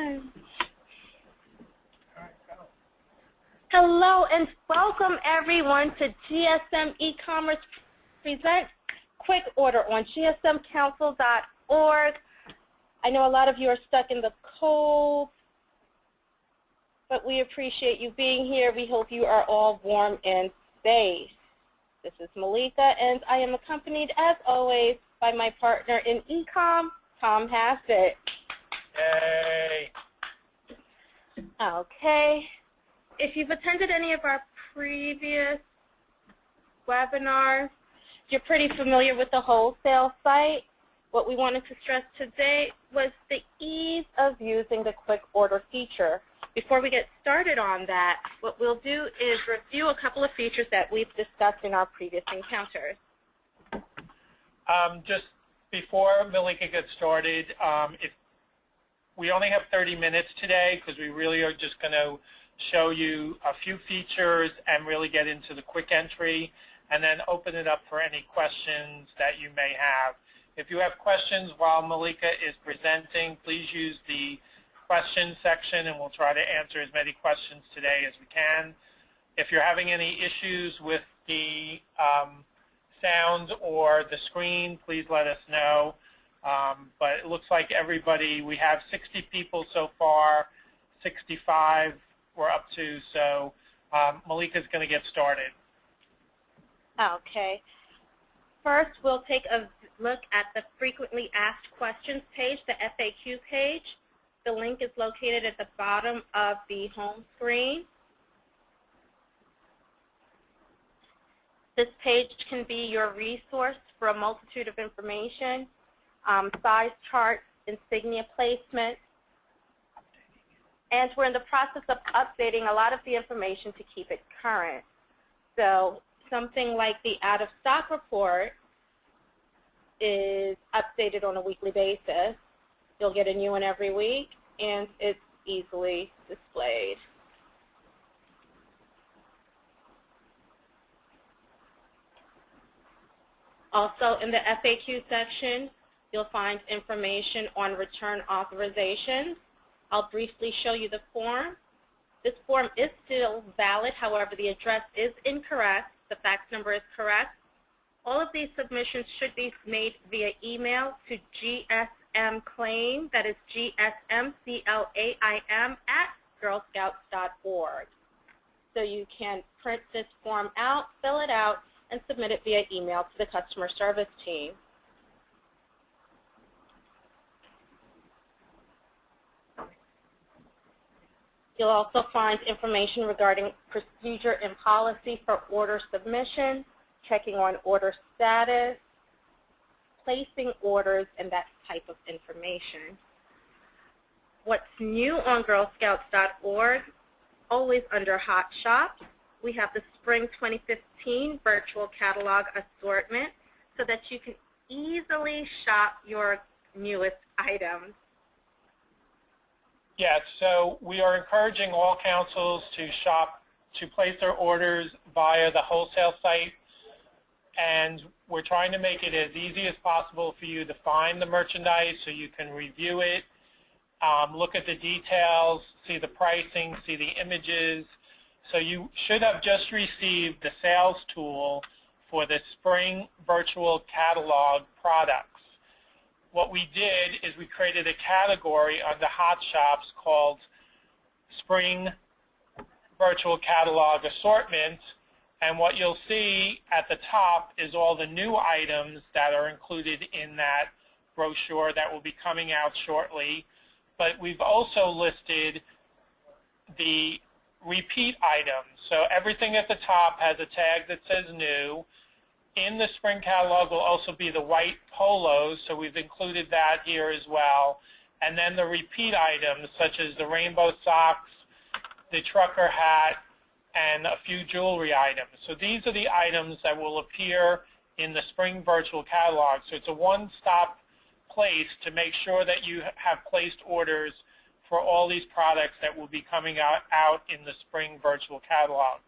one. Hello and welcome everyone to GSM Ecommerce presents Quick Order on GSMCouncil.org. I know a lot of you are stuck in the cold, but we appreciate you being here. We hope you are all warm and safe. This is Malika, and I am accompanied, as always, by my partner in Ecom, Tom Hassett. Yay! Okay. If you've attended any of our previous webinars, you're pretty familiar with the wholesale site. What we wanted to stress today was the ease of using the quick order feature. Before we get started on that, what we'll do is review a couple of features that we've discussed in our previous encounters. Just before Malika gets started, we only have 30 minutes today because we really are just going to show you a few features and really get into the quick entry and then open it up for any questions that you may have. If you have questions while Malika is presenting, please use the question section and we'll try to answer as many questions today as we can. If you're having any issues with the sound or the screen, please let us know. But it looks like everybody, we have 60 people so far, 65 we're up to, so Malika's going to get started. Okay. First, we'll take a look at the Frequently Asked Questions page, the FAQ page. The link is located at the bottom of the home screen. This page can be your resource for a multitude of information, size charts, insignia placement, and we're in the process of updating a lot of the information to keep it current. So something like the out-of-stock report is updated on a weekly basis. You'll get a new one every week, and it's easily displayed. Also, in the FAQ section, you'll find information on return authorizations. I'll briefly show you the form. This form is still valid, however, the address is incorrect. The fax number is correct. All of these submissions should be made via email to GSMClaim, that is GSMClaim at girlscouts.org. So you can print this form out, fill it out, and submit it via email to the customer service team. You'll also find information regarding procedure and policy for order submission, checking on order status, placing orders, and that type of information. What's new on girlscouts.org, always under Hot Shops, we have the Spring 2015 Virtual Catalog Assortment so that you can easily shop your newest items. Yeah, so we are encouraging all councils to place their orders via the wholesale site, and we're trying to make it as easy as possible for you to find the merchandise so you can review it, look at the details, see the pricing, see the images. So you should have just received the sales tool for the Spring Virtual Catalog products. What we did is we created a category under Hot Shops called Spring Virtual Catalog Assortment, and what you'll see at the top is all the new items that are included in that brochure that will be coming out shortly. But we've also listed the repeat items. So everything at the top has a tag that says new. In the spring catalog will also be the white polos, so we've included that here as well. And then the repeat items, such as the rainbow socks, the trucker hat, and a few jewelry items. So these are the items that will appear in the spring virtual catalog. So it's a one-stop place to make sure that you have placed orders for all these products that will be coming out in the spring virtual catalog.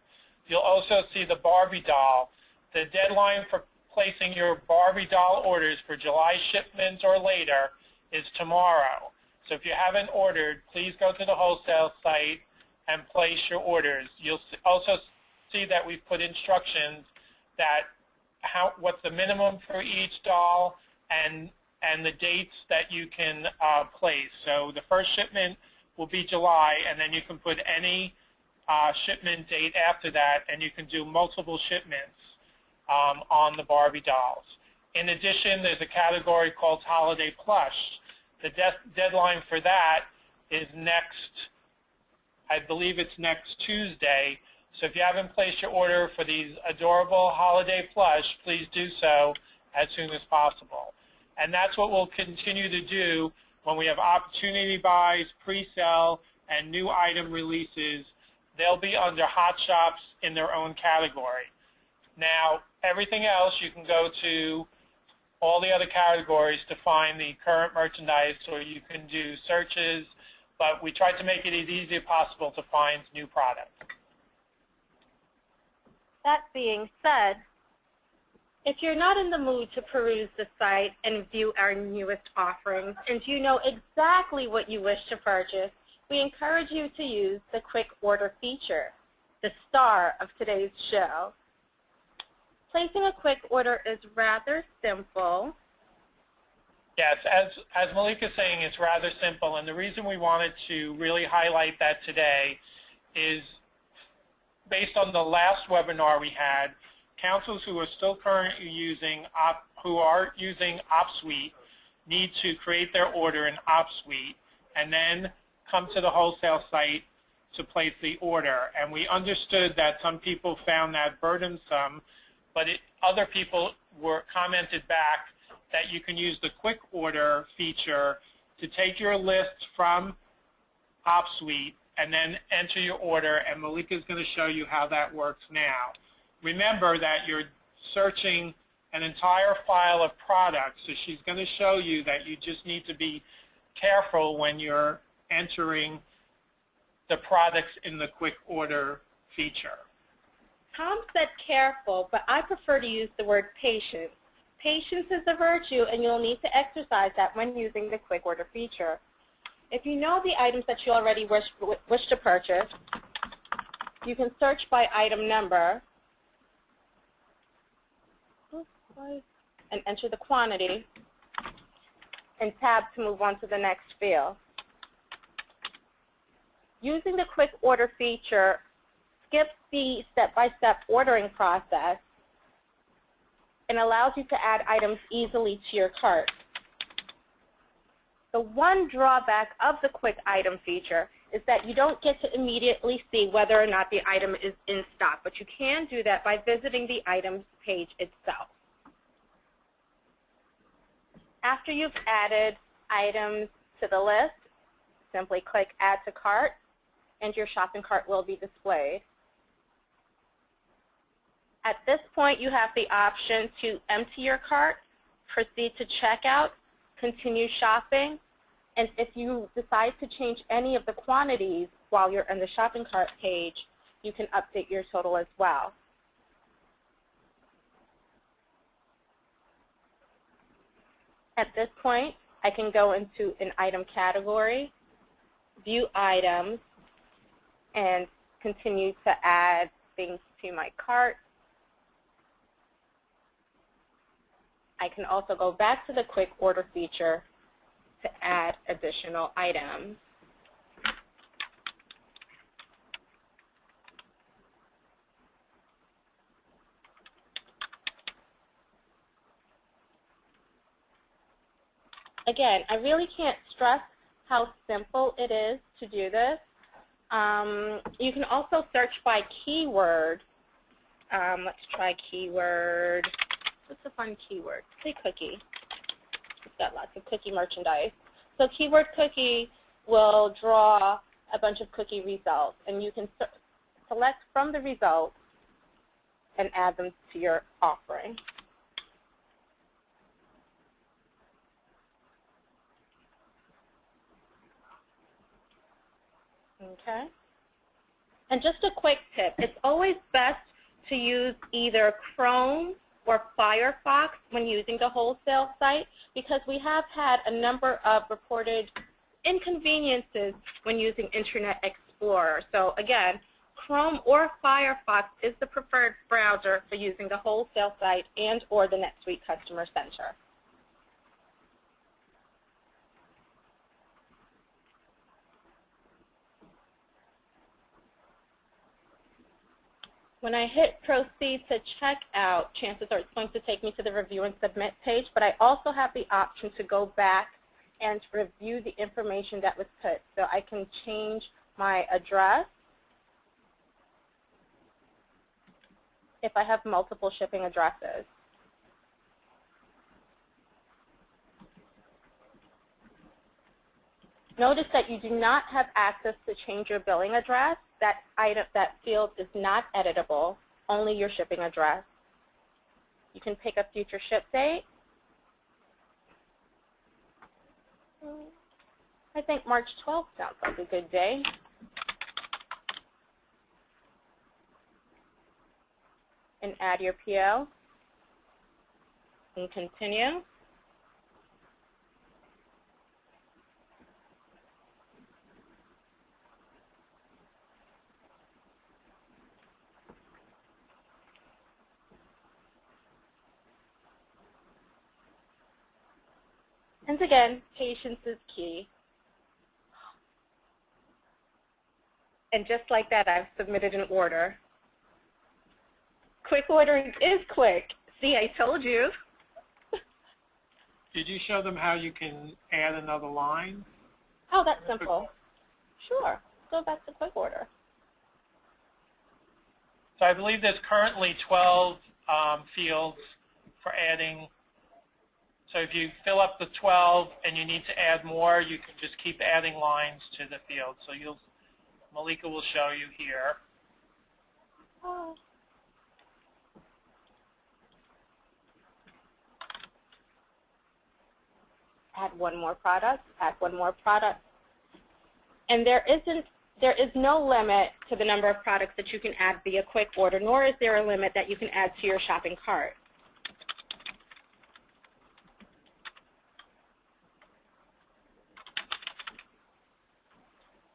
You'll also see the Barbie doll. The deadline for placing your Barbie doll orders for July shipments or later is tomorrow. So if you haven't ordered, please go to the wholesale site and place your orders. You'll also see that we've put instructions that what's the minimum for each doll and the dates that you can place. So the first shipment will be July, and then you can put any shipment date after that, and you can do multiple shipments on the Barbie dolls. In addition, there's a category called Holiday Plush. The deadline for that is I believe it's next Tuesday. So if you haven't placed your order for these adorable holiday plush, please do so as soon as possible. And that's what we'll continue to do when we have opportunity buys, pre-sale, and new item releases. They'll be under Hot Shops in their own category. Now, everything else, you can go to all the other categories to find the current merchandise, or you can do searches, but we try to make it as easy as possible to find new products. That being said, if you're not in the mood to peruse the site and view our newest offerings, and you know exactly what you wish to purchase, we encourage you to use the quick order feature, the star of today's show. Placing a quick order is rather simple. Yes, as Malika is saying, it's rather simple, and the reason we wanted to really highlight that today is based on the last webinar we had. Councils who are still currently using OpSuite need to create their order in OpSuite and then come to the wholesale site to place the order. And we understood that some people found that burdensome, but other people commented back that you can use the quick order feature to take your list from OpSuite and then enter your order, and Malika is going to show you how that works now. Remember that you're searching an entire file of products, so she's going to show you that you just need to be careful when you're entering the products in the quick order feature. Tom said careful, but I prefer to use the word patient. Patience is a virtue, and you'll need to exercise that when using the quick order feature. If you know the items that you already wish to purchase, you can search by item number and enter the quantity and tab to move on to the next field. Using the quick order feature skips the step-by-step ordering process and allows you to add items easily to your cart. The one drawback of the quick item feature is that you don't get to immediately see whether or not the item is in stock, but you can do that by visiting the items page itself. After you've added items to the list, simply click Add to Cart, and your shopping cart will be displayed. At this point, you have the option to empty your cart, proceed to checkout, continue shopping, and if you decide to change any of the quantities while you're in the shopping cart page, you can update your total as well. At this point, I can go into an item category, view items, and continue to add things to my cart. I can also go back to the quick order feature to add additional items. Again, I really can't stress how simple it is to do this. You can also search by keyword. Let's try keyword. What's a fun keyword? Say cookie. It's got lots of cookie merchandise. So keyword cookie will draw a bunch of cookie results, and you can select from the results and add them to your offering. Okay. And just a quick tip, it's always best to use either Chrome or Firefox when using the wholesale site, because we have had a number of reported inconveniences when using Internet Explorer. So again, Chrome or Firefox is the preferred browser for using the wholesale site and or the NetSuite Customer Center. When I hit proceed to checkout, chances are it's going to take me to the review and submit page, but I also have the option to go back and review the information that was put. So I can change my address if I have multiple shipping addresses. Notice that you do not have access to change your billing address. That field is not editable, only your shipping address. You can pick a future ship date. I think March 12th sounds like a good day. And add your PO and continue. And again, patience is key. And just like that, I've submitted an order. Quick ordering is quick. See, I told you. Did you show them how you can add another line? Oh, that's simple. Sure. Go back to quick order. So I believe there's currently 12 fields for adding. So if you fill up the 12 and you need to add more, you can just keep adding lines to the field. So Malika will show you here. Oh. Add one more product, add one more product. And there is no limit to the number of products that you can add via quick order, nor is there a limit that you can add to your shopping cart.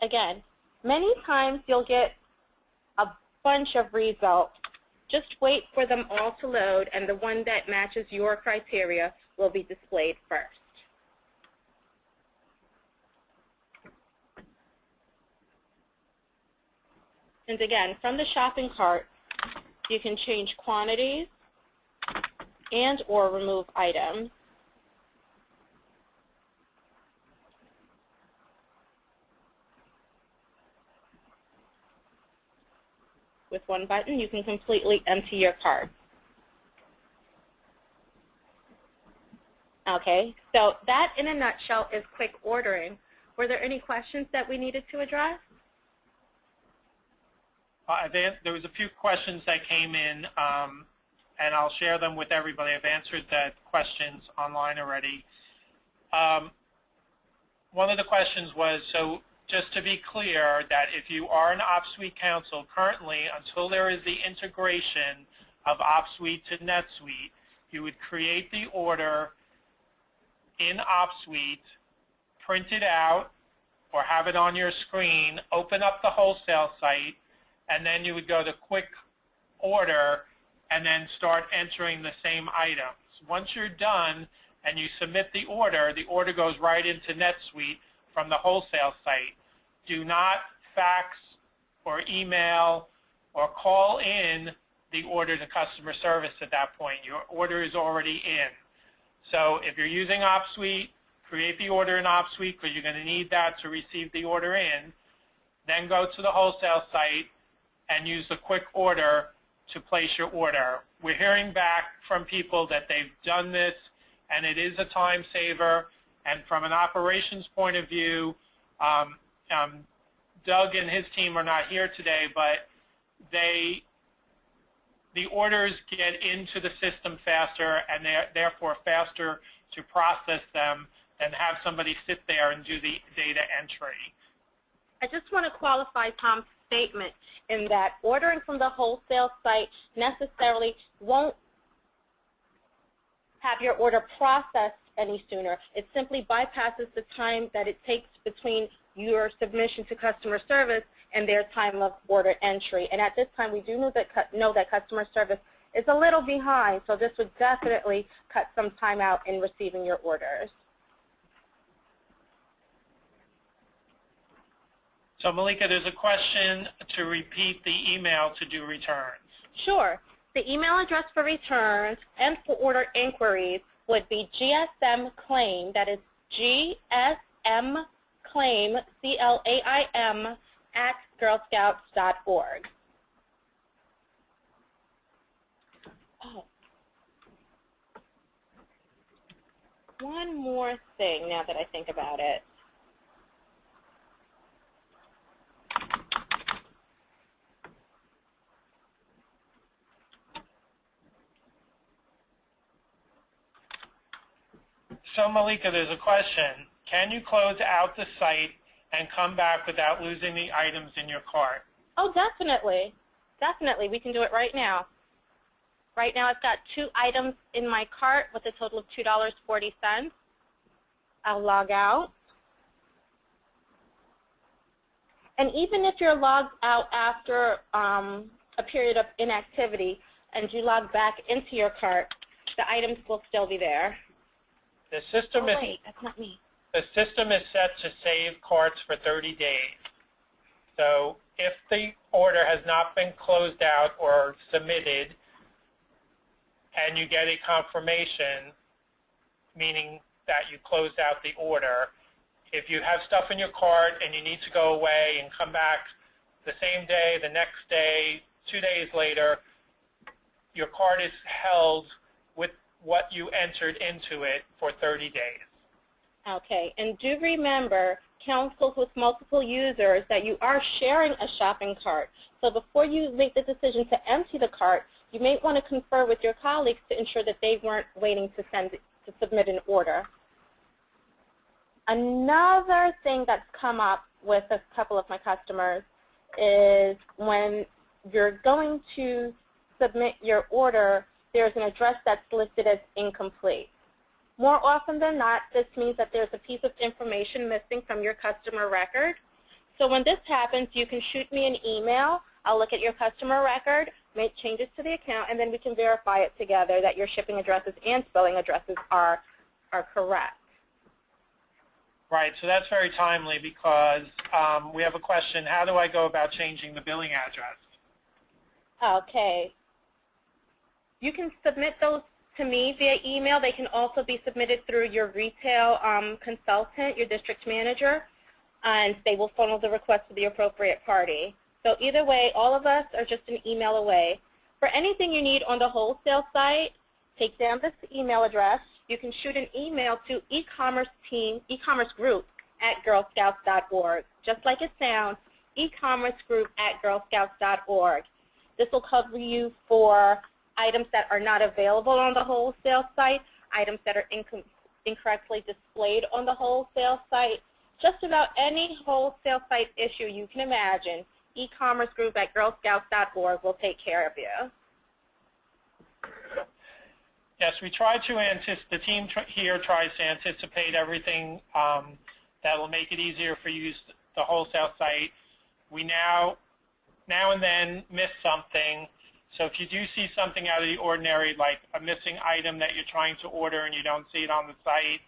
Again, many times you'll get a bunch of results. Just wait for them all to load, and the one that matches your criteria will be displayed first. And again, from the shopping cart, you can change quantities and or remove items. With one button, you can completely empty your cart. Okay, so that in a nutshell is quick ordering. Were there any questions that we needed to address? There was a few questions that came in, and I'll share them with everybody. I've answered the questions online already. One of the questions was, so just to be clear, that if you are an GSMCouncil currently, until there is the integration of OpSuite to NetSuite, you would create the order in OpSuite, print it out, or have it on your screen, open up the wholesale site, and then you would go to quick order and then start entering the same items. Once you're done and you submit the order goes right into NetSuite from the wholesale site. Do not fax or email or call in the order to customer service at that point. Your order is already in. So if you're using OpSuite, create the order in OpSuite because you're going to need that to receive the order in. Then go to the wholesale site and use the quick order to place your order. We're hearing back from people that they've done this, and it is a time saver. And from an operations point of view, Doug and his team are not here today, but the orders get into the system faster, and they're therefore faster to process them than have somebody sit there and do the data entry. I just want to qualify Tom's statement in that ordering from the wholesale site necessarily won't have your order processed any sooner. It simply bypasses the time that it takes between your submission to customer service and their time of order entry. And at this time, we do know that customer service is a little behind, so this would definitely cut some time out in receiving your orders. So Malika, there's a question to repeat the email to do returns. Sure. The email address for returns and for order inquiries would be GSMClaim, that is GSMClaim, C-L-A-I-M, at girlscouts.org. Oh. One more thing now that I think about it. So Malika, there's a question. Can you close out the site and come back without losing the items in your cart? Oh, definitely. Definitely. We can do it right now. Right now I've got 2 items in my cart with a total of $2.40. I'll log out. And even if you're logged out after a period of inactivity and you log back into your cart, the items will still be there. The system is, wait, that's not me. The system is set to save carts for 30 days. So if the order has not been closed out or submitted and you get a confirmation, meaning that you closed out the order, if you have stuff in your cart and you need to go away and come back the same day, the next day, 2 days later, your cart is held with what you entered into it for 30 days. Okay, and do remember, councils with multiple users, that you are sharing a shopping cart. So before you make the decision to empty the cart, you may want to confer with your colleagues to ensure that they weren't waiting to submit an order. Another thing that's come up with a couple of my customers is when you're going to submit your order, there's an address that's listed as incomplete. More often than not, this means that there's a piece of information missing from your customer record. So when this happens, you can shoot me an email. I'll look at your customer record, make changes to the account, and then we can verify it together that your shipping addresses and spelling addresses are correct. Right, so that's very timely because we have a question, how do I go about changing the billing address? Okay. You can submit those to me via email. They can also be submitted through your retail consultant, your district manager, and they will funnel the request to the appropriate party. So either way, all of us are just an email away. For anything you need on the wholesale site, take down this email address. You can shoot an email to e-commerce group at girlscouts.org. Just like it sounds, e-commerce group at girlscouts.org. This will cover you for items that are not available on the wholesale site, items that are incorrectly displayed on the wholesale site, just about any wholesale site issue you can imagine. E-commerce group at girlscouts.org will take care of you. Yes, we try to the team here tries to anticipate everything that will make it easier for you to use the wholesale site. We now and then miss something. So if you do see something out of the ordinary, like a missing item that you're trying to order and you don't see it on the site,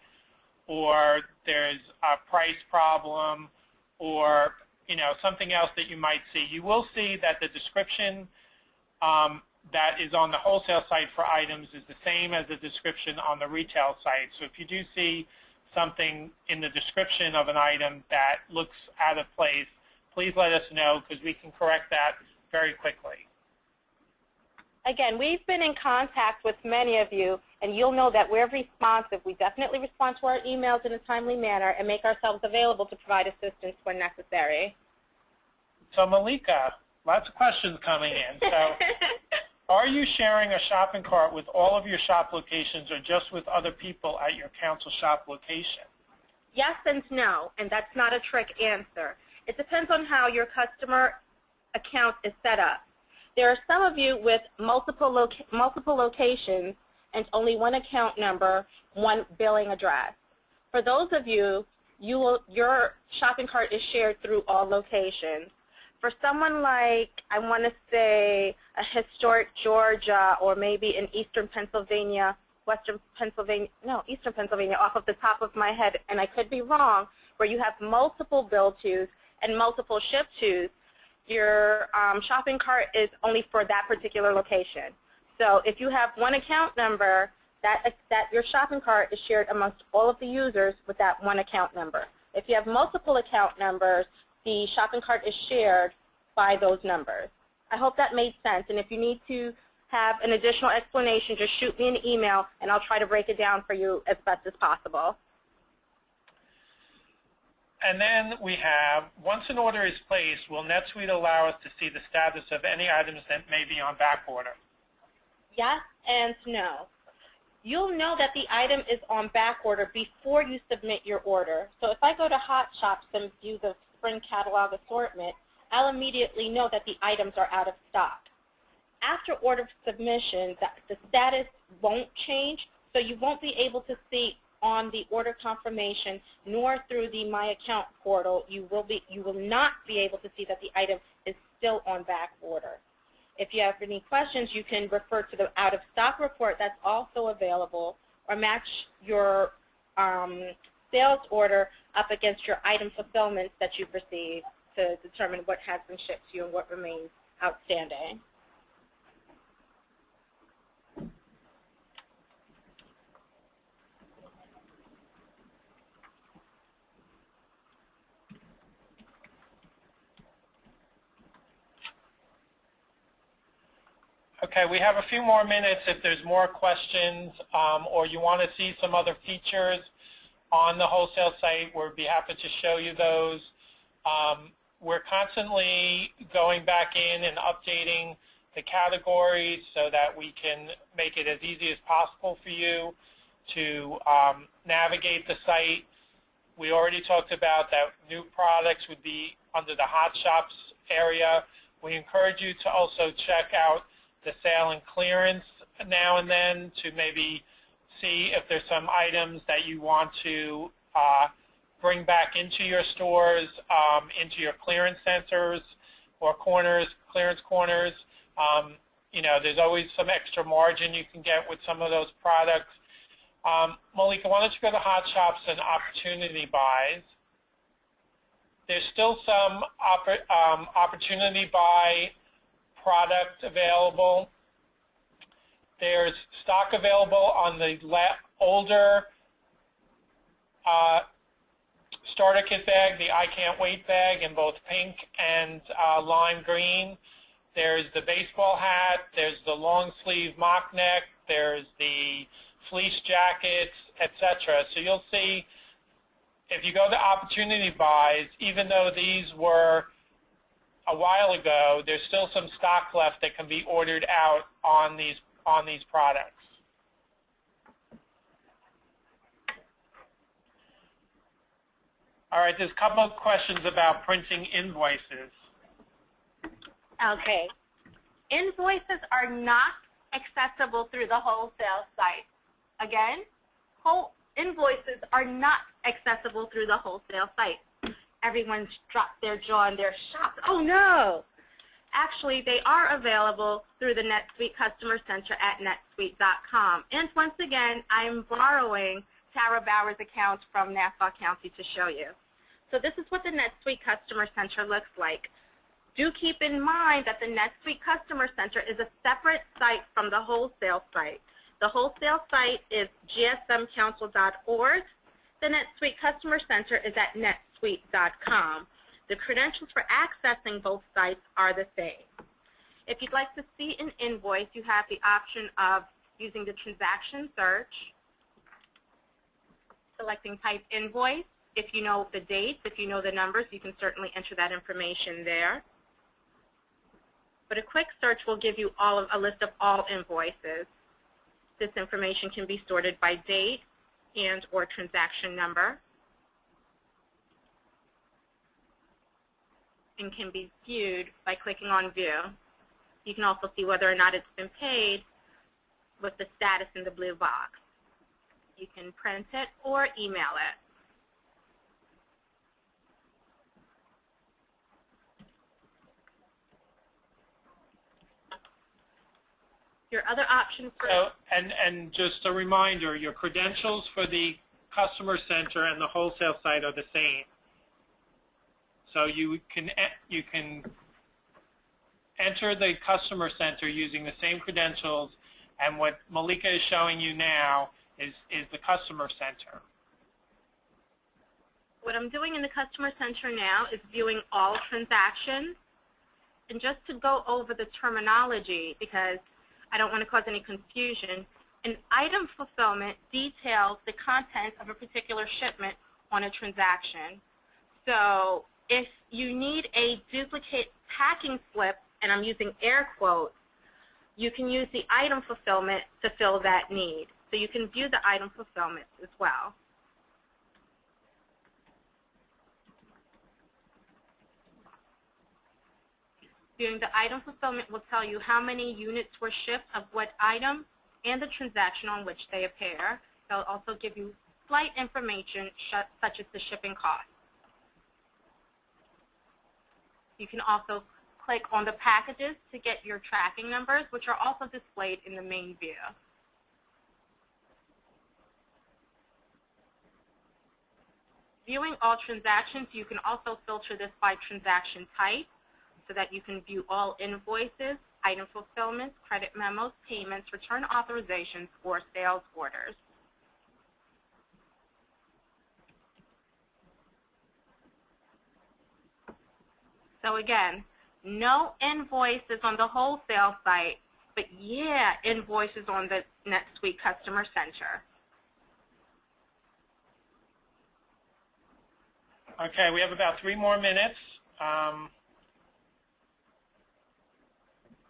or there's a price problem, or something else that you might see, you will see that the description that is on the wholesale site for items is the same as the description on the retail site. So if you do see something in the description of an item that looks out of place, please let us know because we can correct that very quickly. Again, we've been in contact with many of you, and you'll know that we're responsive. We definitely respond to our emails in a timely manner and make ourselves available to provide assistance when necessary. So Malika, lots of questions coming in. So are you sharing a shopping cart with all of your shop locations or just with other people at your council shop location? Yes and no, and that's not a trick answer. It depends on how your customer account is set up. There are some of you with multiple locations and only one account number, one billing address. For those of you, your shopping cart is shared through all locations. For someone like, I want to say, a historic Georgia or maybe in eastern Pennsylvania, eastern Pennsylvania off of the top of my head, and I could be wrong, where you have multiple bill tos and multiple ship tos, your shopping cart is only for that particular location. So if you have one account number, that your shopping cart is shared amongst all of the users with that one account number. If you have multiple account numbers, the shopping cart is shared by those numbers. I hope that made sense, and if you need to have an additional explanation, just shoot me an email and I'll try to break it down for you as best as possible. And then we have, once an order is placed, will NetSuite allow us to see the status of any items that may be on back order? Yes and no. You'll know that the item is on back order before you submit your order. So if I go to Hot Shops and view the spring catalog assortment, I'll immediately know that the items are out of stock. After order submission, the status won't change, so you won't be able to see on the order confirmation nor through the My Account portal. You will not be able to see that the item is still on back order. If you have any questions, you can refer to the out-of-stock report that's also available, or match your sales order up against your item fulfillments that you've received to determine what has been shipped to you and what remains outstanding. Okay, we have a few more minutes if there's more questions or you want to see some other features on the wholesale site. We'd be happy to show you those. We're constantly going back in and updating the categories so that we can make it as easy as possible for you to navigate the site. We already talked about that new products would be under the Hot Shops area. We encourage you to also check out the sale and clearance now and then to maybe see if there's some items that you want to bring back into your stores, into your clearance centers or corners, clearance corners. You know, there's always some extra margin you can get with some of those products. Malika, why don't you go to Hot Shops and Opportunity Buys. There's still some opportunity buy product available. There's stock available on the older starter kit bag, the I Can't Wait bag in both pink and lime green. There's the baseball hat, there's the long sleeve mock neck, there's the fleece jackets, etc. So you'll see if you go to opportunity buys, even though these were a while ago, there's still some stock left that can be ordered out on these products. All right, there's a couple of questions about printing invoices. Okay. Invoices are not accessible through the wholesale site. Again, invoices are not accessible through the wholesale site. Everyone's dropped their jaw and they're shocked. Oh no! Actually, they are available through the NetSuite Customer Center at netsuite.com. And once again, I'm borrowing Tara Bauer's account from Nassau County to show you. So this is what the NetSuite Customer Center looks like. Do keep in mind that the NetSuite Customer Center is a separate site from the wholesale site. The wholesale site is GSMCouncil.org. The NetSuite Customer Center is at netsuite.com. The credentials for accessing both sites are the same. If you'd like to see an invoice, you have the option of using the transaction search, selecting type invoice. If you know the dates, if you know the numbers, you can certainly enter that information there. But a quick search will give you a list of all invoices. This information can be sorted by date and or transaction number, and can be viewed by clicking on View. You can also see whether or not it's been paid with the status in the blue box. You can print it or email it. Your other option for... So, and just a reminder, your credentials for the customer center and the wholesale site are the same. So you can enter the customer center using the same credentials, and what Malika is showing you now is the customer center. What I'm doing in the customer center now is viewing all transactions. And just to go over the terminology, because I don't want to cause any confusion, an item fulfillment details the content of a particular shipment on a transaction. So if you need a duplicate packing slip, and I'm using air quotes, you can use the item fulfillment to fill that need. So you can view the item fulfillment as well. Viewing the item fulfillment will tell you how many units were shipped of what item and the transaction on which they appear. They'll also give you slight information such as the shipping cost. You can also click on the packages to get your tracking numbers, which are also displayed in the main view. Viewing all transactions, you can also filter this by transaction type so that you can view all invoices, item fulfillments, credit memos, payments, return authorizations, or sales orders. So again, no invoices on the wholesale site, but yeah, invoices on the NetSuite Customer Center. Okay, we have about 3 more minutes.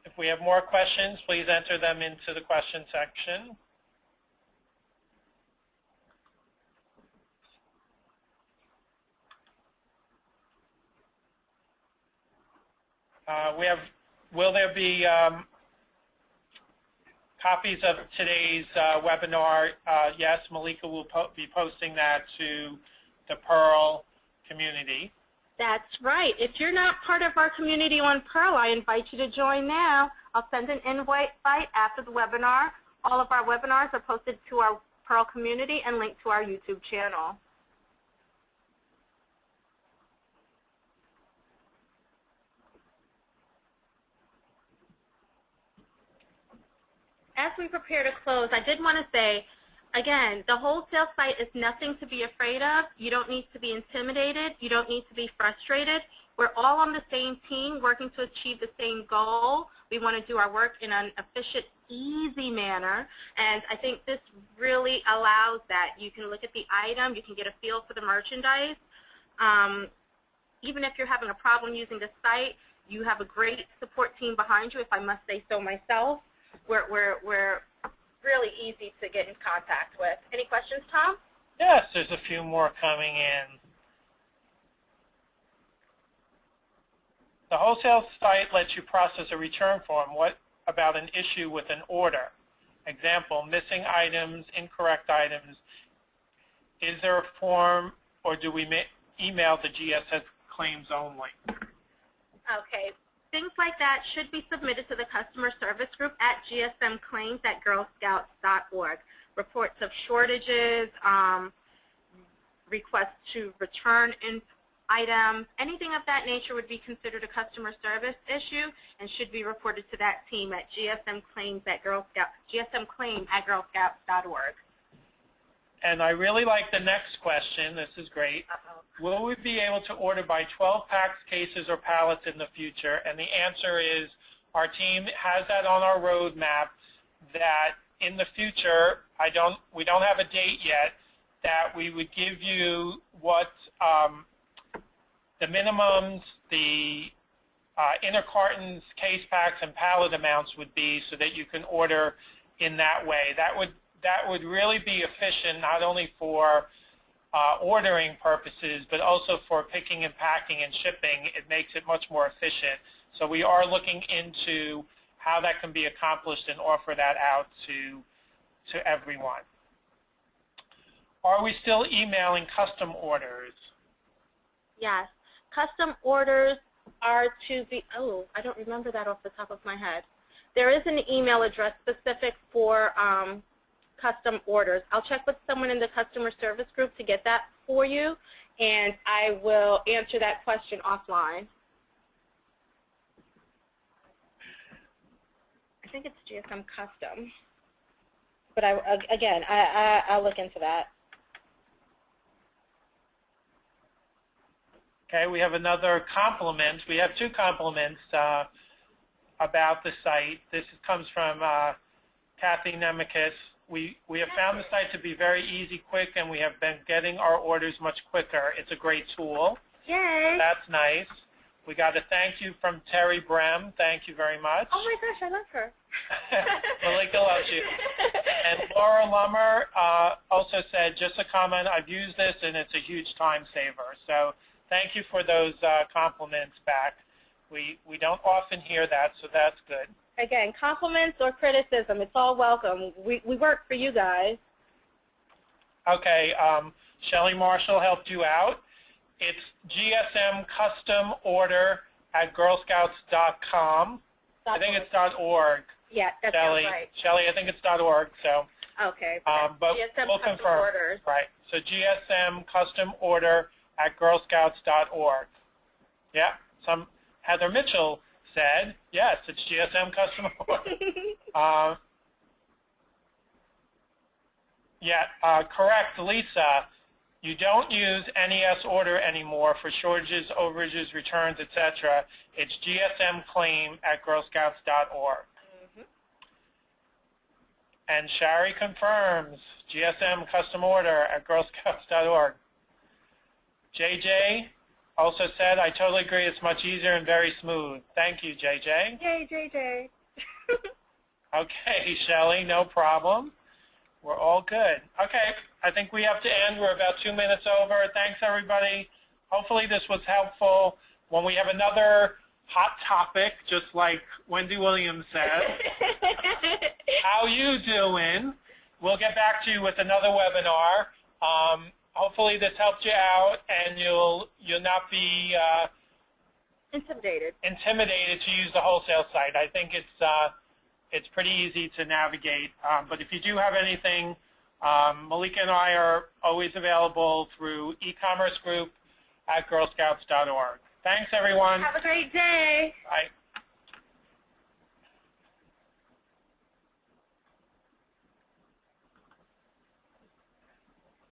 If we have more questions, please enter them into the question section. Will there be copies of today's webinar? Yes, Malika will be posting that to the Pearl community. That's right. If you're not part of our community on Pearl, I invite you to join now. I'll send an invite after the webinar. All of our webinars are posted to our Pearl community and linked to our YouTube channel. As we prepare to close, I did want to say, again, the wholesale site is nothing to be afraid of. You don't need to be intimidated. You don't need to be frustrated. We're all on the same team working to achieve the same goal. We want to do our work in an efficient, easy manner, and I think this really allows that. You can look at the item. You can get a feel for the merchandise. Even if you're having a problem using the site, you have a great support team behind you, if I must say so myself. We're really easy to get in contact with. Any questions, Tom? Yes, there's a few more coming in. The wholesale site lets you process a return form. What about an issue with an order? Example, missing items, incorrect items. Is there a form, or do we email the GSS claims only? Okay. Things like that should be submitted to the customer service group at gsmclaims@girlscouts.org. Reports of shortages, requests to return items, anything of that nature would be considered a customer service issue and should be reported to that team at gsmclaim@girlscouts.org. And I really like the next question. This is great. Will we be able to order by 12 packs, cases, or pallets in the future? And the answer is our team has that on our roadmap, that in the future, we don't have a date yet, that we would give you what the minimums, the inner cartons, case packs, and pallet amounts would be, so that you can order in that way. That would really be efficient, not only for ordering purposes, but also for picking and packing and shipping. It makes it much more efficient. So we are looking into how that can be accomplished and offer that out to everyone. Are we still emailing custom orders? Yes. Custom orders are to be, oh, I don't remember that off the top of my head. There is an email address specific for custom orders. I'll check with someone in the customer service group to get that for you, and I will answer that question offline. I think it's GSM Custom, but I'll look into that. Okay, we have another compliment. We have two compliments about the site. This comes from Kathy Nemekis. We have found the site to be very easy, quick, and we have been getting our orders much quicker. It's a great tool. Yay! That's nice. We got a thank you from Terry Brem. Thank you very much. Oh my gosh, I love her. Malika loves you. And Laura Lummer also said, just a comment, I've used this and it's a huge time saver. So thank you for those compliments back. We don't often hear that, so that's good. Again, compliments or criticism, it's all welcome. We work for you guys. Okay, Shelly Marshall helped you out. It's GSM Custom Order at girlscouts.com. I think it's .org. Yeah, that Shelly, sounds right. Shelly, I think it's .org. So. Okay. But GSM we'll Custom confirm. Orders. Right. So GSM Custom Order at girlscouts.org. Yeah. Heather Mitchell said, yes, it's GSM Custom Order. Correct, Lisa. You don't use NES Order anymore for shortages, overages, returns, etc. It's GSM Claim at girlscouts.org. And Shari confirms, GSM Custom Order at girlscouts.org. JJ also said, I totally agree, it's much easier and very smooth. Thank you, JJ. Yay, JJ. Okay, Shelly, no problem. We're all good. Okay, I think we have to end. We're about 2 minutes over. Thanks, everybody. Hopefully this was helpful. When we have another hot topic, just like Wendy Williams said, how you doing? We'll get back to you with another webinar. Hopefully this helped you out, and you'll not be intimidated to use the wholesale site. I think it's pretty easy to navigate. But if you do have anything, Malika and I are always available through e-commerce group at girlscouts.org. Thanks, everyone. Have a great day. Bye.